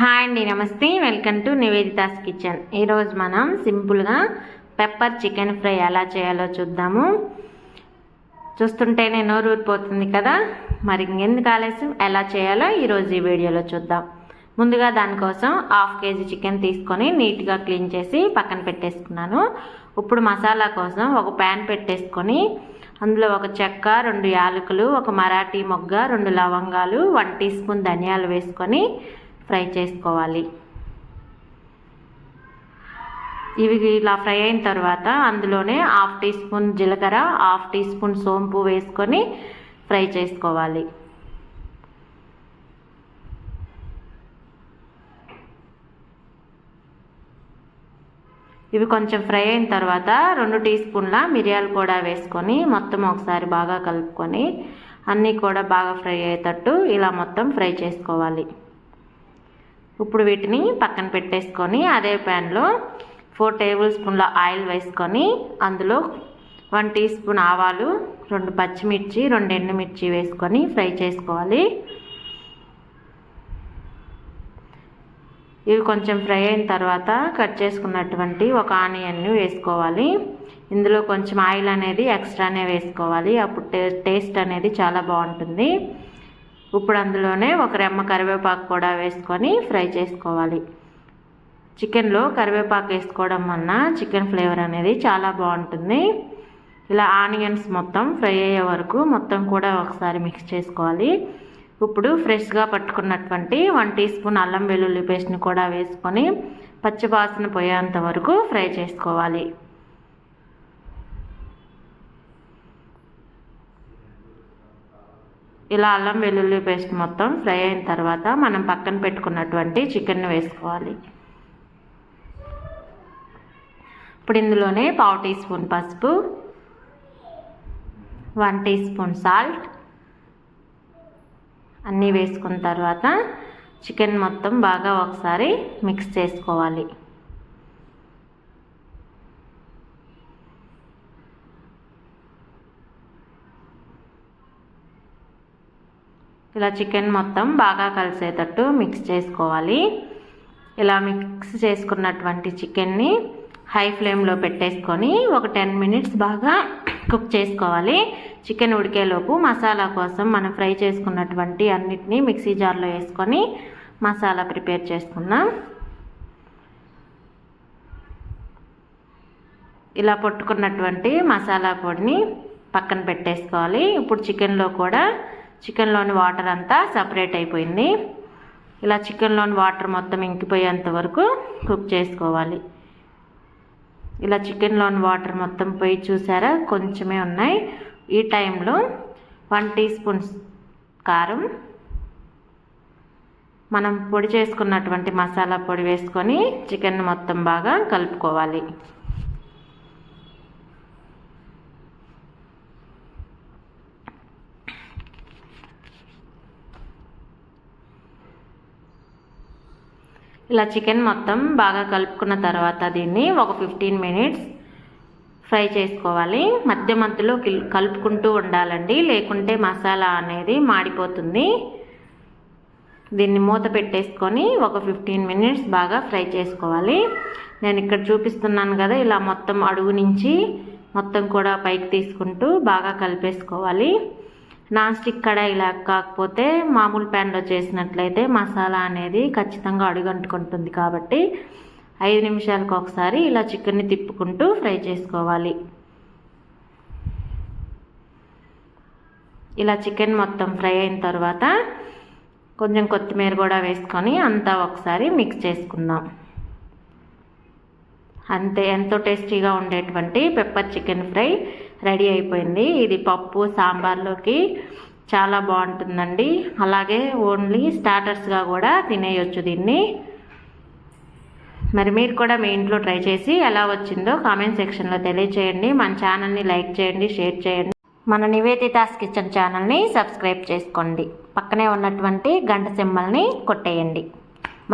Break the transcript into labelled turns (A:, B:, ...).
A: Hi అండి, నమస్తే. Welcome to Nivedita's kitchen. ఈరోజు మనం సింపుల్గా పెప్పర్ చికెన్ ఫ్రై ఎలా చేయాలో చూద్దాము. చూస్తుంటేనే నోరు ఊరిపోతుంది కదా. మరి ఇంకెందుకు ఆలస్యం, ఎలా చేయాలో ఈరోజు ఈ వీడియోలో చూద్దాం. ముందుగా దానికోసం 1/2 kg చికెన్ తీసుకొని నీట్గా క్లీన్ చేసి పక్కన పెట్టేసుకున్నాను. ఇప్పుడు మసాలా కోసం ఒక ప్యాన్ పెట్టేసుకొని అందులో ఒక చెక్క, 2 యాలకులు, ఒక మరాఠీ మొగ్గ, 2 లవంగాలు, 1 టీ స్పూన్ ధనియాలు వేసుకొని ఫ్రై చేసుకోవాలి. ఇవి ఇలా ఫ్రై అయిన తర్వాత అందులోనే 1/2 టీ స్పూన్ జీలకర్ర, 1/2 టీ స్పూన్ సోంపు వేసుకొని ఫ్రై చేసుకోవాలి. ఇవి కొంచెం ఫ్రై అయిన తర్వాత 2 టీ స్పూన్ల మిరియాలు కూడా వేసుకొని మొత్తం ఒకసారి బాగా కలుపుకొని అన్నీ కూడా బాగా ఫ్రై అయ్యేటట్టు ఇలా మొత్తం ఫ్రై చేసుకోవాలి. ఇప్పుడు వీటిని పక్కన పెట్టేసుకొని అదే ప్యాన్లో 4 టేబుల్ స్పూన్ల ఆయిల్ వేసుకొని అందులో 1 టీ స్పూన్ ఆవాలు, 2 పచ్చిమిర్చి, 2 ఎండుమిర్చి వేసుకొని ఫ్రై చేసుకోవాలి. ఇవి కొంచెం ఫ్రై అయిన తర్వాత కట్ చేసుకున్నటువంటి ఒక ఆనియన్ని వేసుకోవాలి. ఇందులో కొంచెం ఆయిల్ అనేది ఎక్స్ట్రానే వేసుకోవాలి, అప్పుడు టేస్ట్ అనేది చాలా బాగుంటుంది. ఇప్పుడు అందులోనే ఒక రెమ్మ కరివేపాకు కూడా వేసుకొని ఫ్రై చేసుకోవాలి. చికెన్లో కరివేపాకు వేసుకోవడం వలన చికెన్ ఫ్లేవర్ అనేది చాలా బాగుంటుంది. ఇలా ఆనియన్స్ మొత్తం ఫ్రై అయ్యే వరకు మొత్తం కూడా ఒకసారి మిక్స్ చేసుకోవాలి. ఇప్పుడు ఫ్రెష్గా పట్టుకున్నటువంటి 1 టీ స్పూన్ అల్లం వెల్లుల్లి పేస్ట్ని కూడా వేసుకొని పచ్చివాసన పోయేంత వరకు ఫ్రై చేసుకోవాలి. ఇలా అల్లం వెల్లుల్లి పేస్ట్ మొత్తం ఫ్రై అయిన తర్వాత మనం పక్కన పెట్టుకున్నటువంటి చికెన్ వేసుకోవాలి. ఇప్పుడు ఇందులోనే 1/2 టీ స్పూన్ పసుపు, 1 టీ స్పూన్ సాల్ట్ అన్నీ వేసుకున్న తర్వాత చికెన్ మొత్తం బాగా ఒకసారి మిక్స్ చేసుకోవాలి. ఇలా చికెన్ మొత్తం బాగా కలిసేటట్టు మిక్స్ చేసుకోవాలి. ఇలా మిక్స్ చేసుకున్నటువంటి చికెన్ని హై ఫ్లేమ్లో పెట్టేసుకొని ఒక 10 మినిట్స్ బాగా కుక్ చేసుకోవాలి. చికెన్ ఉడికేలోపు మసాలా కోసం మనం ఫ్రై చేసుకున్నటువంటి అన్నిటినీ మిక్సీ జార్లో వేసుకొని మసాలా ప్రిపేర్ చేసుకుందాం. ఇలా పట్టుకున్నటువంటి మసాలా పొడిని పక్కన పెట్టేసుకోవాలి. ఇప్పుడు చికెన్లోని వాటర్ అంతా సపరేట్ అయిపోయింది. ఇలా చికెన్లోని వాటర్ మొత్తం ఇంకిపోయేంత వరకు కుక్ చేసుకోవాలి. ఇలా చికెన్లోని వాటర్ మొత్తం పోయి చూసారా, కొంచెమే ఉన్నాయి. ఈ టైంలో 1 టీ స్పూన్ కారం, మనం పొడి చేసుకున్నటువంటి మసాలా పొడి వేసుకొని చికెన్ మొత్తం బాగా కలుపుకోవాలి. ఇలా చికెన్ మొత్తం బాగా కలుపుకున్న తర్వాత దీన్ని ఒక 15 మినిట్స్ ఫ్రై చేసుకోవాలి. మధ్య మధ్యలో కలుపుకుంటూ ఉండాలండి, లేకుంటే మసాలా అనేది మాడిపోతుంది. దీన్ని మూత పెట్టేసుకొని ఒక 15 మినిట్స్ బాగా ఫ్రై చేసుకోవాలి. నేను ఇక్కడ చూపిస్తున్నాను కదా, ఇలా మొత్తం అడుగు నుంచి మొత్తం కూడా పైకి తీసుకుంటూ బాగా కలిపేసుకోవాలి. నాన్ స్టిక్ కడాయి ఇలా కాకపోతే మామూలు ప్యాన్లో చేసినట్లయితే మసాలా అనేది ఖచ్చితంగా అడుగంటుకుంటుంది. కాబట్టి 5 నిమిషాలకు ఒకసారి ఇలా చికెన్ని తిప్పుకుంటూ ఫ్రై చేసుకోవాలి. ఇలా చికెన్ మొత్తం ఫ్రై అయిన తర్వాత కొంచెం కొత్తిమీర కూడా వేసుకొని అంతా ఒకసారి మిక్స్ చేసుకుందాం. అంతే, ఎంతో టేస్టీగా ఉండేటువంటి పెప్పర్ చికెన్ ఫ్రై రెడీ అయిపోయింది. ఇది పప్పు, సాంబార్లోకి చాలా బాగుంటుందండి. అలాగే ఓన్లీ స్టార్టర్స్గా కూడా తినేయొచ్చు దీన్ని. మరి మీరు కూడా మీ ఇంట్లో ట్రై చేసి ఎలా వచ్చిందో కామెంట్ సెక్షన్లో తెలియచేయండి. మన ఛానల్ని లైక్ చేయండి, షేర్ చేయండి. మన నివేదితాస్ కిచెన్ ఛానల్ని సబ్స్క్రైబ్ చేసుకోండి. పక్కనే ఉన్నటువంటి గంట సింబల్ని కొట్టేయండి.